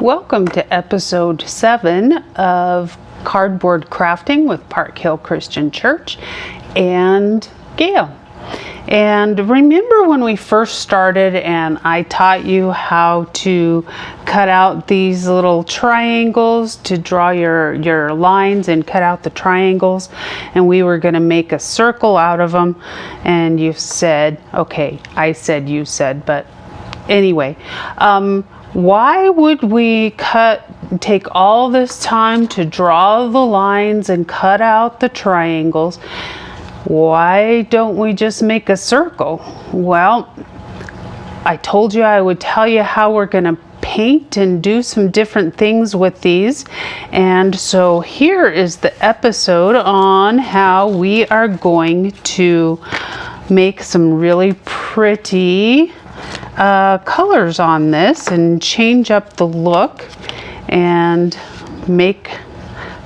Welcome to episode 7 of Cardboard Crafting with Park Hill Christian Church and Gale. And remember when we first started and I taught you how to cut out these little triangles to draw your lines and cut out the triangles, and we were going to make a circle out of them, and you said, okay, I said you said, but anyway, why would we take all this time to draw the lines and cut out the triangles? Why don't we just make a circle? Well, I told you I would tell you how we're going to paint and do some different things with these. And so here is the episode on how we are going to make some really pretty colors on this and change up the look and make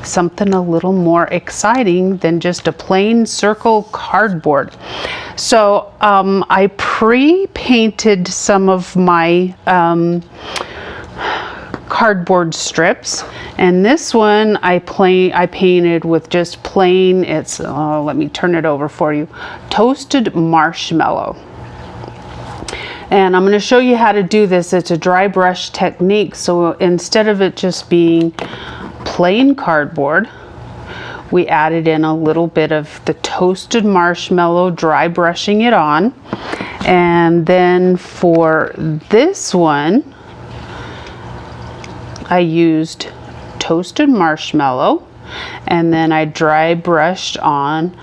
something a little more exciting than just a plain circle cardboard. So I pre-painted some of my cardboard strips, and this one I painted with just plain, it's let me turn it over for you, toasted marshmallow. And I'm going to show you how to do this. It's a dry brush technique. So instead of it just being plain cardboard, we added in a little bit of the toasted marshmallow, dry brushing it on. And then for this one, I used toasted marshmallow, and then I dry brushed on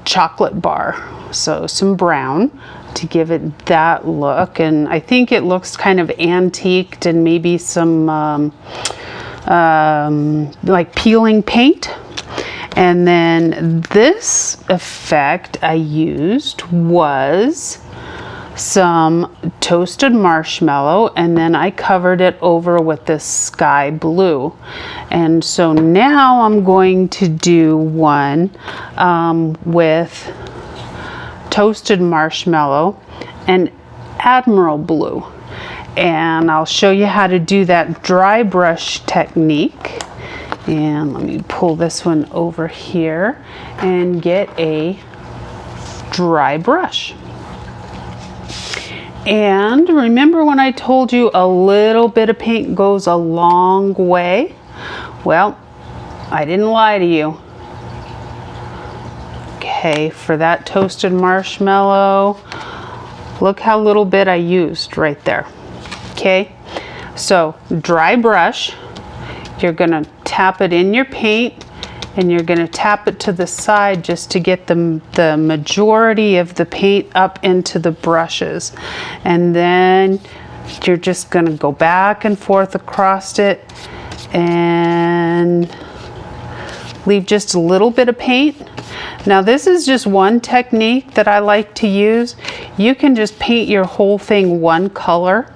chocolate bar, so some brown, to give it that look. And I think it looks kind of antiqued and maybe some like peeling paint. And then this effect I used was some toasted marshmallow, and then I covered it over with this sky blue. And so now I'm going to do one with toasted marshmallow and Admiral blue, and I'll show you how to do that dry brush technique. And let me pull this one over here and get a dry brush. And remember when I told you a little bit of paint goes a long way? Well, I didn't lie to you. Okay, for that toasted marshmallow, look how little bit I used right there. Okay, so dry brush, you're gonna tap it in your paint, and you're gonna tap it to the side just to get the majority of the paint up into the brushes. And then you're just gonna go back and forth across it and leave just a little bit of paint. Now this is just one technique that I like to use. You can just paint your whole thing one color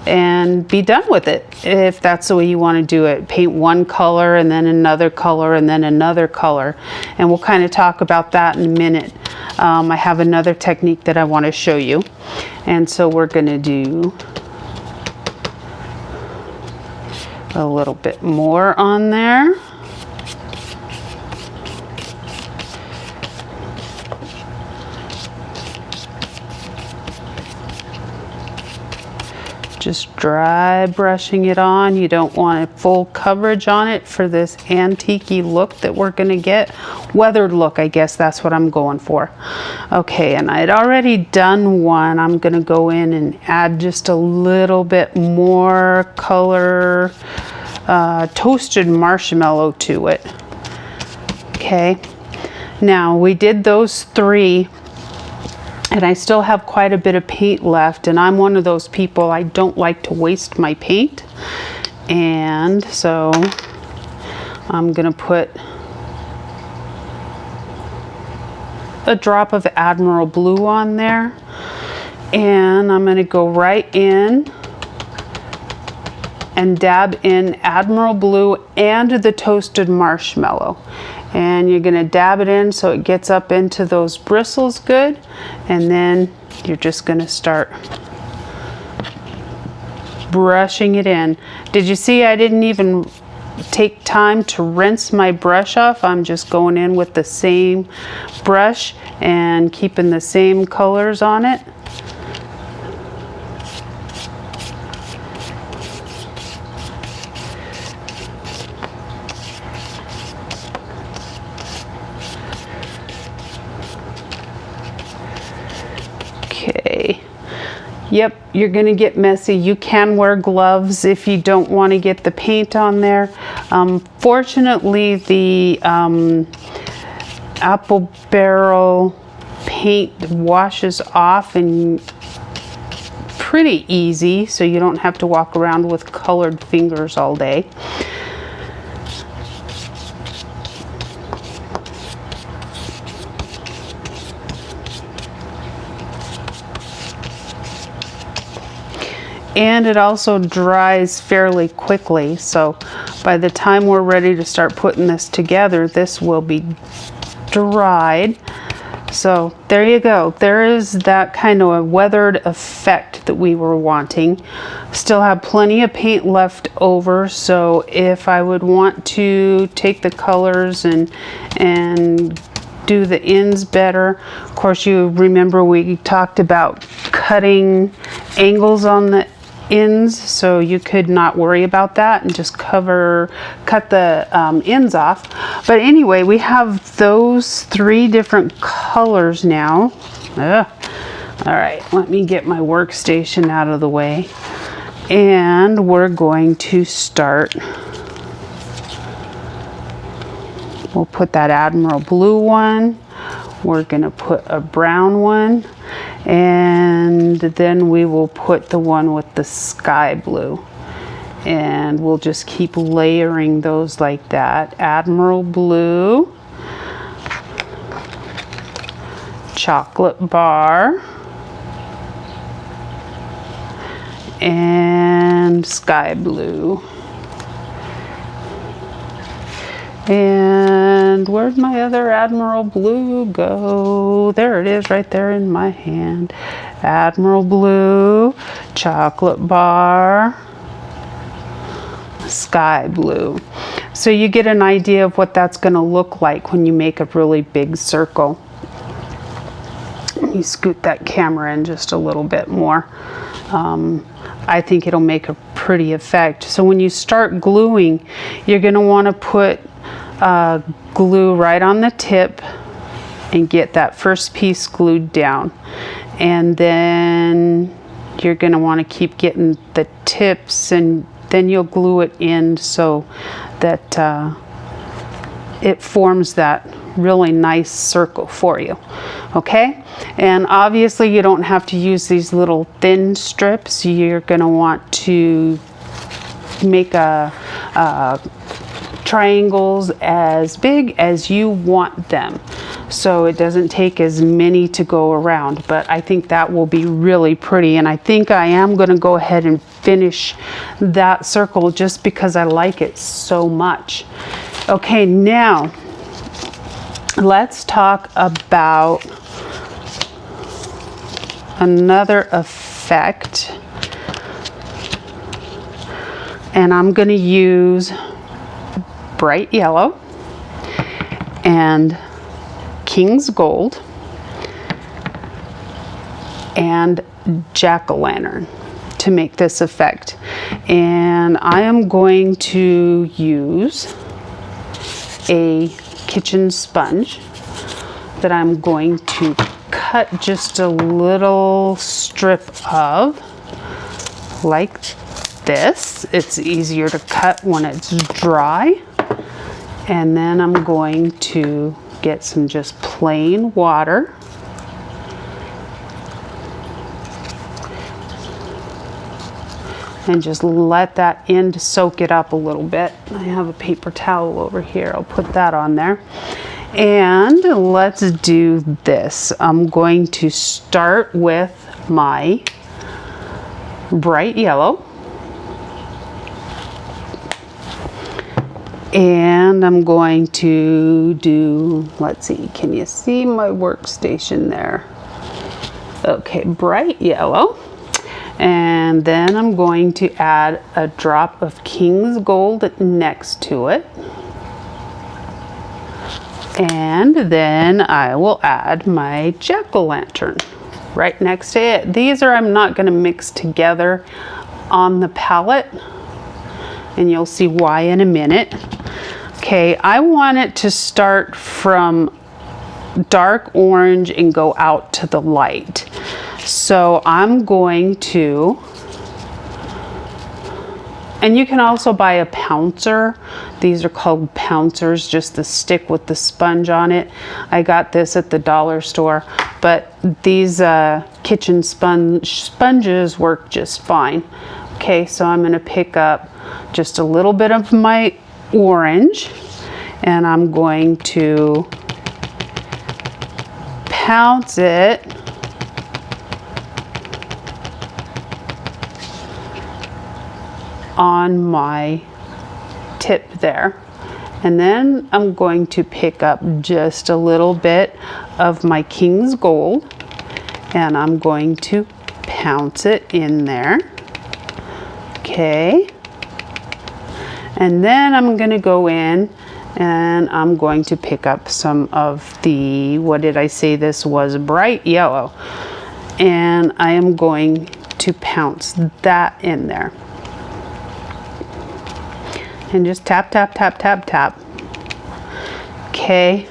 and be done with it if that's the way you want to do it. Paint one color and then another color and then another color, and we'll kind of talk about that in a minute. I have another technique that I want to show you, and so we're going to do a little bit more on there. Just dry brushing it on. You don't want a full coverage on it for this antique-y look that we're going to get. Weathered look, I guess that's what I'm going for. Okay, and I'd already done one. I'm going to go in and add just a little bit more color, toasted marshmallow to it. Okay, now we did those three, and I still have quite a bit of paint left, and I'm one of those people, I don't like to waste my paint. And so I'm gonna put a drop of Admiral blue on there, and I'm gonna go right in and dab in Admiral blue and the toasted marshmallow. And you're going to dab it in so it gets up into those bristles good, and then you're just going to start brushing it in. Did you see I didn't even take time to rinse my brush off? I'm just going in with the same brush and keeping the same colors on it. Okay. Yep, you're going to get messy. You can wear gloves if you don't want to get the paint on there. Fortunately, the apple barrel paint washes off and pretty easy, so you don't have to walk around with colored fingers all day. And it also dries fairly quickly, so by the time we're ready to start putting this together, this will be dried. So there you go. There is that kind of a weathered effect that we were wanting. Still have plenty of paint left over, so if I would want to take the colors and do the ends better. Of course, you remember we talked about cutting angles on the ends, so you could not worry about that and just cut the ends off. But anyway, we have those 3 different colors now. All right, let me get my workstation out of the way, and we're going to start. We'll put that Admiral Blue one. We're gonna put a brown one, and then we will put the one with the sky blue, and we'll just keep layering those like that. Admiral Blue, chocolate bar, and sky blue. And where'd my other Admiral Blue go? There it is, right there in my hand. Admiral Blue, chocolate bar, sky blue. So you get an idea of what that's going to look like when you make a really big circle. Let me scoot that camera in just a little bit more. I think it'll make a pretty effect. So when you start gluing, you're going to want to put glue right on the tip and get that first piece glued down, and then you're going to want to keep getting the tips, and then you'll glue it in so that it forms that really nice circle for you. Okay, and obviously you don't have to use these little thin strips. You're going to want to make triangles as big as you want them, so it doesn't take as many to go around. But I think that will be really pretty, and I think I am going to go ahead and finish that circle just because I like it so much. Okay, now let's talk about another effect, and I'm going to use bright yellow and King's Gold and jack-o'-lantern to make this effect. And I am going to use a kitchen sponge that I'm going to cut just a little strip of, like this. It's easier to cut when it's dry. And then I'm going to get some just plain water. And just let that end soak it up a little bit. I have a paper towel over here. I'll put that on there. And let's do this. I'm going to start with my bright yellow. And I'm going to do, let's see, can you see my workstation there? Okay, bright yellow. And then I'm going to add a drop of King's Gold next to it. And then I will add my jack-o'-lantern right next to it. These are, I'm not going to mix together on the palette, and you'll see why in a minute. Okay, I want it to start from dark orange and go out to the light. So I'm going to, and you can also buy a pouncer. These are called pouncers, just the stick with the sponge on it. I got this at the dollar store, but these kitchen sponges work just fine. Okay, so I'm going to pick up just a little bit of my orange, and I'm going to pounce it on my tip there. And then I'm going to pick up just a little bit of my King's Gold, and I'm going to pounce it in there. Okay. And then I'm going to go in and I'm going to pick up some of the, what did I say this was? Bright yellow. And I am going to pounce that in there. And just tap, tap, tap, tap, tap. Okay.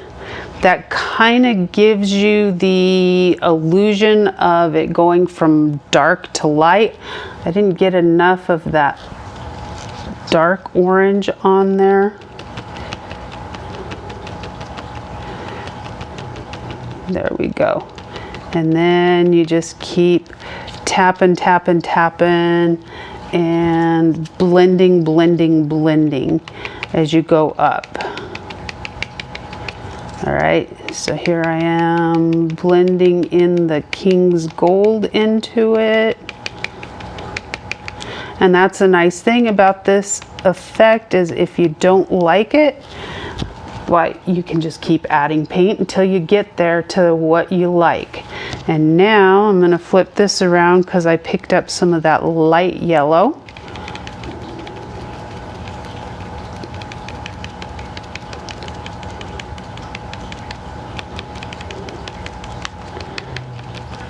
That kind of gives you the illusion of it going from dark to light. I didn't get enough of that dark orange on there. There we go. And then you just keep tapping, tapping, tapping, and blending, blending, blending as you go up. All right, so here I am blending in the King's Gold into it. And that's a nice thing about this effect, is if you don't like it, why, you can just keep adding paint until you get there to what you like. And now I'm going to flip this around because I picked up some of that light yellow.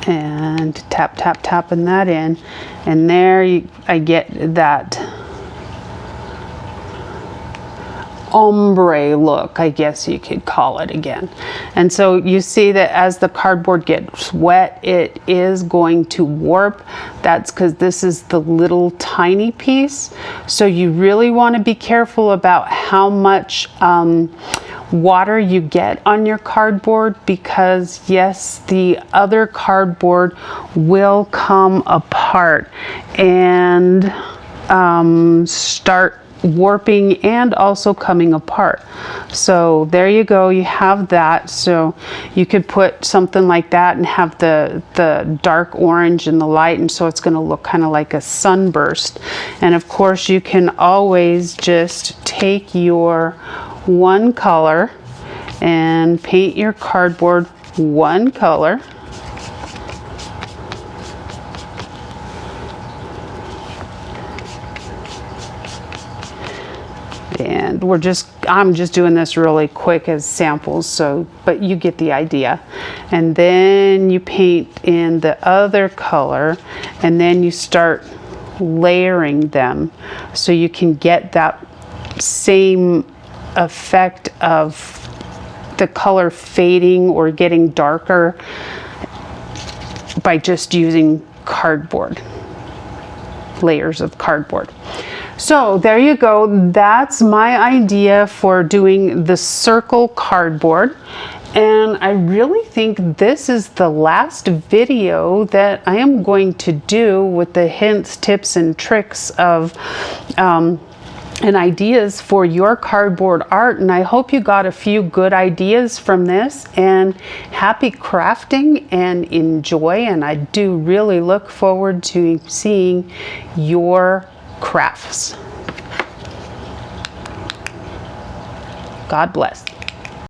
And tap, tap, tapping that in. And there I get that ombre look, I guess you could call it again. And so you see that as the cardboard gets wet, it is going to warp. That's because this is the little tiny piece. So you really want to be careful about how much water you get on your cardboard, because yes, the other cardboard will come apart and start warping and also coming apart. So there you go, you have that. So you could put something like that and have the dark orange and the light, and so it's going to look kind of like a sunburst. And of course you can always just take your one color and paint your cardboard one color. And I'm just doing this really quick as samples, so, but you get the idea. And then you paint in the other color, and then you start layering them so you can get that same effect of the color fading or getting darker by just using cardboard, layers of cardboard. So there you go. That's my idea for doing the circle cardboard. And I really think this is the last video that I am going to do with the hints, tips, and tricks of and ideas for your cardboard art. And I hope you got a few good ideas from this, and happy crafting and enjoy. And I do really look forward to seeing your crafts. God bless.